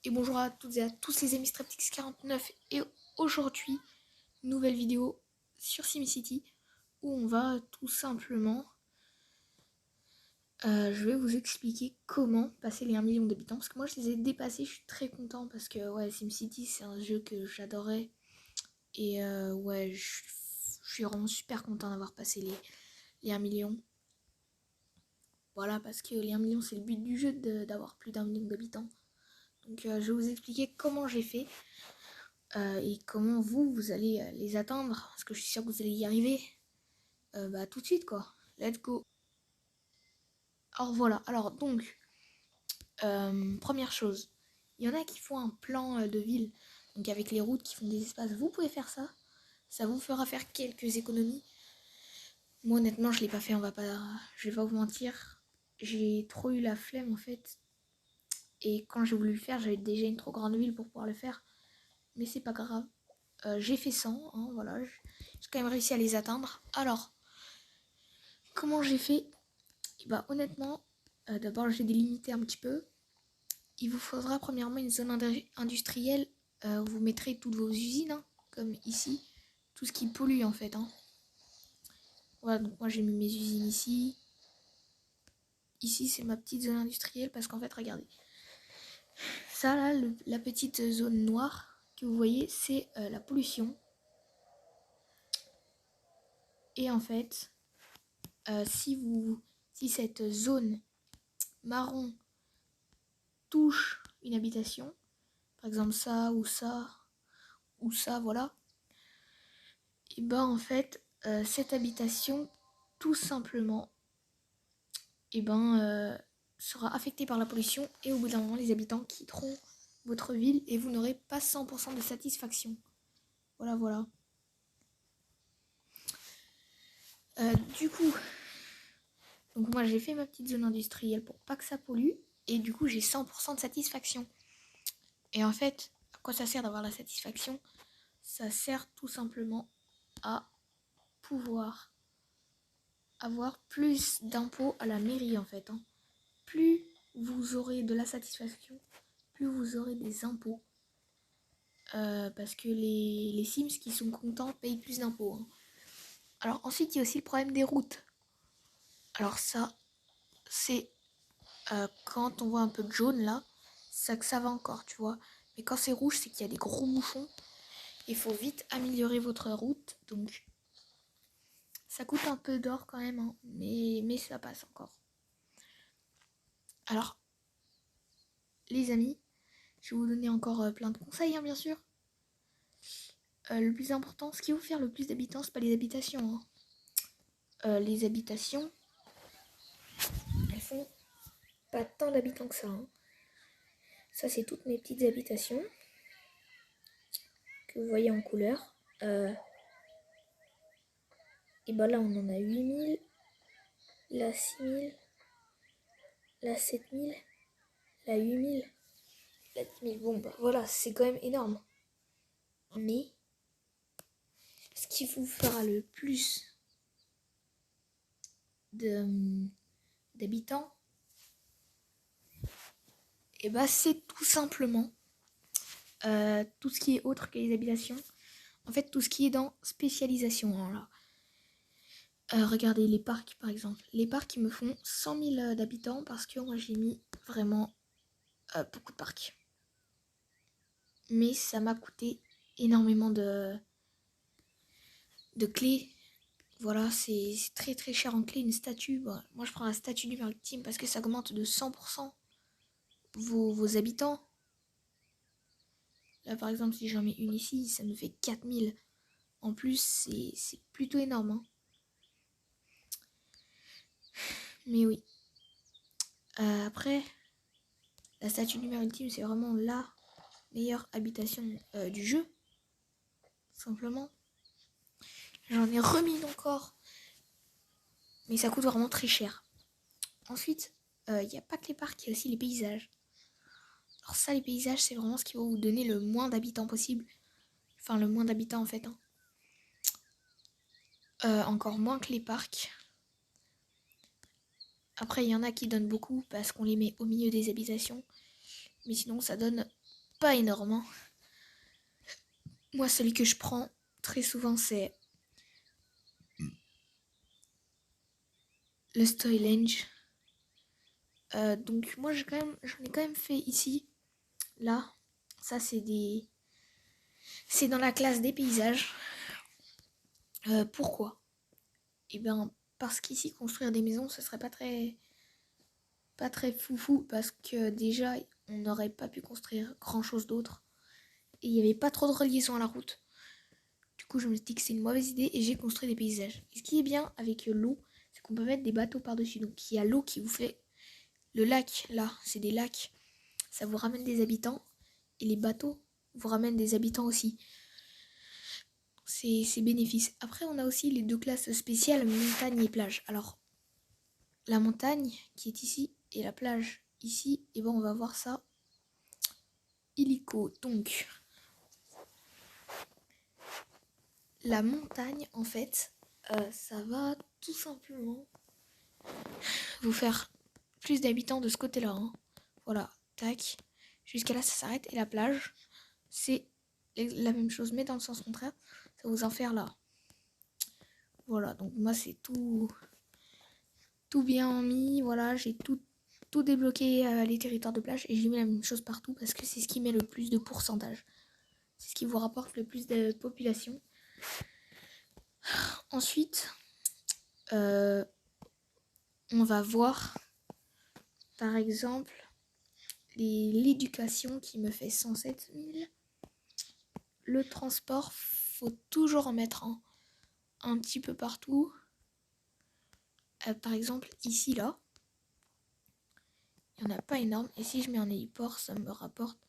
Et bonjour à toutes et à tous, les amis Straptix49 et aujourd'hui, nouvelle vidéo sur SimCity où on va tout simplement, je vais vous expliquer comment passer les 1 million d'habitants parce que moi je les ai dépassés, je suis très content parce que ouais, SimCity c'est un jeu que j'adorais et ouais, je suis vraiment super content d'avoir passé les 1 million. Voilà, parce que les 1 million c'est le but du jeu d'avoir plus d'1 million d'habitants. Donc je vais vous expliquer comment j'ai fait. Et comment vous allez les atteindre, parce que je suis sûre que vous allez y arriver. Bah tout de suite quoi, let's go. Alors voilà, alors donc, première chose, il y en a qui font un plan de ville, donc avec les routes qui font des espaces, vous pouvez faire ça, ça vous fera faire quelques économies. Moi honnêtement je l'ai pas fait, je vais pas vous mentir, j'ai trop eu la flemme en fait, et quand j'ai voulu le faire, j'avais déjà une trop grande ville pour pouvoir le faire, mais c'est pas grave. J'ai fait 100, hein, voilà, j'ai quand même réussi à les atteindre. Alors, comment j'ai fait? Bah honnêtement, d'abord j'ai délimité un petit peu. Il vous faudra premièrement une zone industrielle où vous mettrez toutes vos usines, hein, comme ici, tout ce qui pollue en fait. Hein. Voilà, donc moi j'ai mis mes usines ici. Ici c'est ma petite zone industrielle parce qu'en fait regardez, ça là, la petite zone noire que vous voyez, c'est la pollution. Et en fait, si cette zone marron touche une habitation, par exemple ça ou ça ou ça, voilà, et ben en fait cette habitation tout simplement sera affectée par la pollution et au bout d'un moment les habitants quitteront votre ville et vous n'aurez pas 100% de satisfaction. Voilà. Du coup, donc moi j'ai fait ma petite zone industrielle pour pas que ça pollue et du coup j'ai 100% de satisfaction. Et en fait, à quoi ça sert d'avoir la satisfaction? Ça sert tout simplement à pouvoir avoir plus d'impôts à la mairie en fait. Hein. Plus vous aurez de la satisfaction, plus vous aurez des impôts. Parce que les Sims qui sont contents payent plus d'impôts. Hein. Alors ensuite, il y a aussi le problème des routes. Alors ça, c'est quand on voit un peu de jaune là, ça que ça va encore, tu vois. Mais quand c'est rouge, c'est qu'il y a des gros bouchons. Il faut vite améliorer votre route. Donc ça coûte un peu d'or quand même, hein, mais ça passe encore. Alors, les amis, je vais vous donner encore plein de conseils, hein, bien sûr. Le plus important, ce qui va vous faire le plus d'habitants, c'est pas les habitations. Hein. Les habitations, elles font pas tant d'habitants que ça. Hein. Ça, c'est toutes mes petites habitations que vous voyez en couleur. Et ben là, on en a 8000, là 6000, là 7000, là 8000, là 10 000. Bon, bah voilà, c'est quand même énorme. Mais ce qui vous fera le plus d'habitants, et bah c'est tout simplement tout ce qui est autre que les habitations. En fait, tout ce qui est dans spécialisation. Hein, là. Regardez les parcs par exemple. Les parcs ils me font 100 000 d'habitants parce que moi j'ai mis vraiment beaucoup de parcs. Mais ça m'a coûté énormément de clés. Voilà, c'est très très cher en clés. Une statue, bah, moi je prends la statue du maritime parce que ça augmente de 100% vos habitants. Là par exemple, si j'en mets une ici, ça me fait 4000. En plus, c'est plutôt énorme. Hein. Mais oui. Après, la statue du maritime, c'est vraiment la meilleure habitation du jeu. Simplement. J'en ai remis encore. Mais ça coûte vraiment très cher. Ensuite, il n'y a pas que les parcs, il y a aussi les paysages. Alors ça, les paysages, c'est vraiment ce qui va vous donner le moins d'habitants possible. Enfin, le moins d'habitants en fait. Hein. Encore moins que les parcs. Après, il y en a qui donnent beaucoup parce qu'on les met au milieu des habitations. Mais sinon, ça donne pas énorme, hein. Moi, celui que je prends très souvent, c'est le Stoylenge. Donc moi, j'en ai quand même fait ici. Là, ça c'est dans la classe des paysages. Pourquoi? Eh bien, parce qu'ici, construire des maisons, ce serait pas très foufou, parce que déjà, on n'aurait pas pu construire grand chose d'autre. Et il n'y avait pas trop de reliaison à la route. Du coup, je me suis dit que c'est une mauvaise idée et j'ai construit des paysages. Et ce qui est bien avec l'eau, c'est qu'on peut mettre des bateaux par-dessus. Donc, il y a l'eau qui vous fait... Le lac, là, c'est des lacs. Ça vous ramène des habitants. Et les bateaux vous ramènent des habitants aussi. C'est bénéfice. Après, on a aussi les deux classes spéciales, montagne et plage. Alors, la montagne qui est ici et la plage ici, et ben on va voir ça illico. Donc, la montagne, en fait, ça va tout simplement vous faire plus d'habitants de ce côté-là. Hein. Voilà, tac. Jusqu'à là, ça s'arrête. Et la plage, c'est la même chose, mais dans le sens contraire. Ça va vous en faire là. Voilà, donc moi, c'est tout bien mis. Voilà, j'ai tout débloqué les territoires de plage. Et j'ai mis la même chose partout parce que c'est ce qui met le plus de pourcentage. C'est ce qui vous rapporte le plus de population. Ensuite, on va voir, par exemple, l'éducation qui me fait 107 000. Le transport, faut toujours en mettre un petit peu partout. Par exemple, ici, là, il n'y en a pas énorme. Et si je mets un héliport, ça me rapporte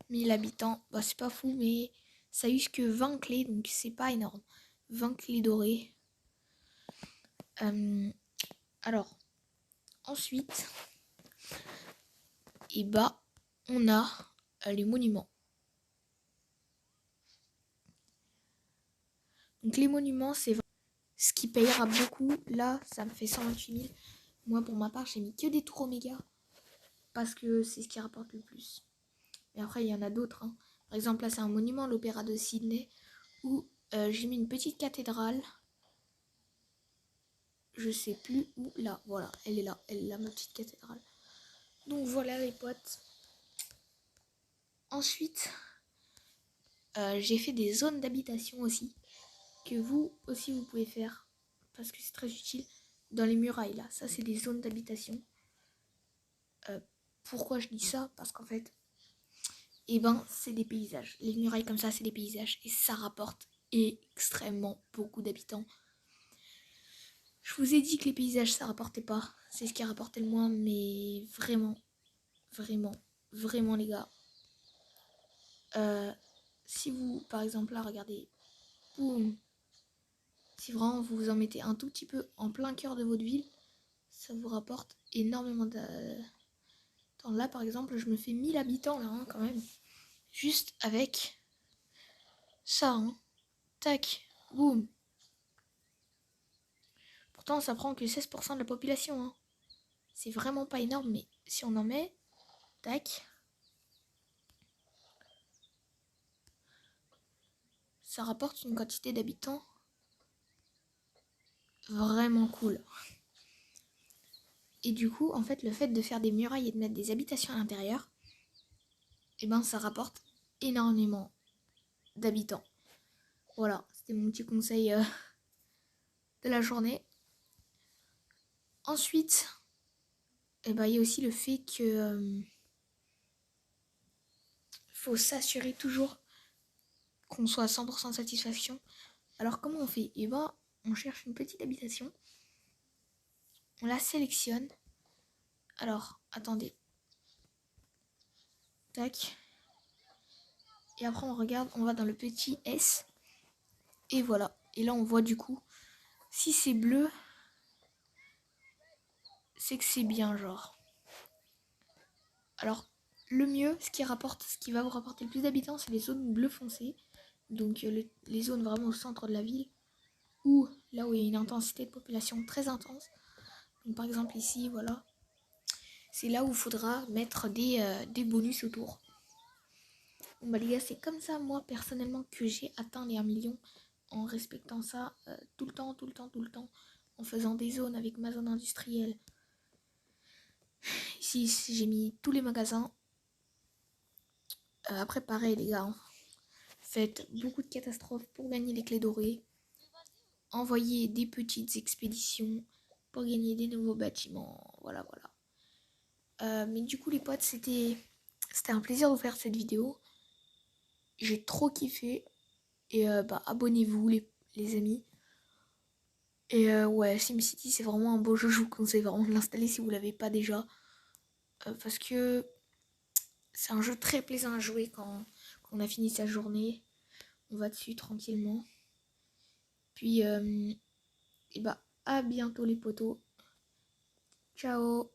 1000 habitants. Bah, c'est pas fou, mais ça use que 20 clés, donc c'est pas énorme. 20 clés dorées. Alors, ensuite, et bah, on a les monuments. Donc les monuments, c'est ce qui payera beaucoup. Là, ça me fait 128 000. Moi, pour ma part, j'ai mis que des tours Oméga. Parce que c'est ce qui rapporte le plus. Mais après, il y en a d'autres. Hein. Par exemple, là, c'est un monument, l'Opéra de Sydney. Où j'ai mis une petite cathédrale. Je sais plus où. Là, voilà, elle est là. Elle est là, ma petite cathédrale. Donc voilà les potes. Ensuite, j'ai fait des zones d'habitation aussi. Que vous aussi, vous pouvez faire. Parce que c'est très utile. Dans les murailles, là. Ça, c'est des zones d'habitation. Pourquoi je dis ça? Parce qu'en fait, eh ben, c'est des paysages. Les murailles comme ça, c'est des paysages. Et ça rapporte extrêmement beaucoup d'habitants. Je vous ai dit que les paysages, ça rapportait pas. C'est ce qui rapportait le moins. Mais vraiment, vraiment, vraiment, les gars. Si vous, par exemple, là, regardez. Boum. Si vraiment vous vous en mettez un tout petit peu en plein cœur de votre ville, ça vous rapporte énormément de... Là, par exemple, je me fais 1000 habitants, là, hein, quand même. Juste avec ça, hein. Tac, boum. Pourtant, ça prend que 16% de la population, hein. C'est vraiment pas énorme, mais si on en met, tac, ça rapporte une quantité d'habitants vraiment cool. Et du coup, en fait, le fait de faire des murailles et de mettre des habitations à l'intérieur, eh ben, ça rapporte énormément d'habitants. Voilà, c'était mon petit conseil de la journée. Ensuite, eh ben, il y a aussi le fait que faut s'assurer toujours qu'on soit à 100% de satisfaction. Alors comment on fait? Eh ben, on cherche une petite habitation, on la sélectionne. Alors, attendez. Tac. Et après on regarde, on va dans le petit S. Et voilà. Et là on voit du coup, si c'est bleu, c'est que c'est bien genre. Alors, le mieux, ce qui va vous rapporter le plus d'habitants, c'est les zones bleu foncé. Donc les zones vraiment au centre de la ville. Ou là où il y a une intensité de population très intense. Donc par exemple ici, voilà. C'est là où il faudra mettre des bonus autour. Bon bah les gars, c'est comme ça moi personnellement que j'ai atteint les 1 million, en respectant ça tout le temps, tout le temps, tout le temps, en faisant des zones avec ma zone industrielle. Ici j'ai mis tous les magasins. Après pareil les gars, hein. Faites beaucoup de catastrophes pour gagner les clés dorées. Envoyez des petites expéditions pour gagner des nouveaux bâtiments. Voilà, voilà. Mais du coup les potes, c'était un plaisir de vous faire cette vidéo. J'ai trop kiffé. Et bah abonnez-vous les amis. Et ouais, SimCity c'est vraiment un beau jeu, je vous conseille vraiment de l'installer si vous l'avez pas déjà. Parce que c'est un jeu très plaisant à jouer quand on a fini sa journée. On va dessus tranquillement. Puis et bah à bientôt les potos. Ciao.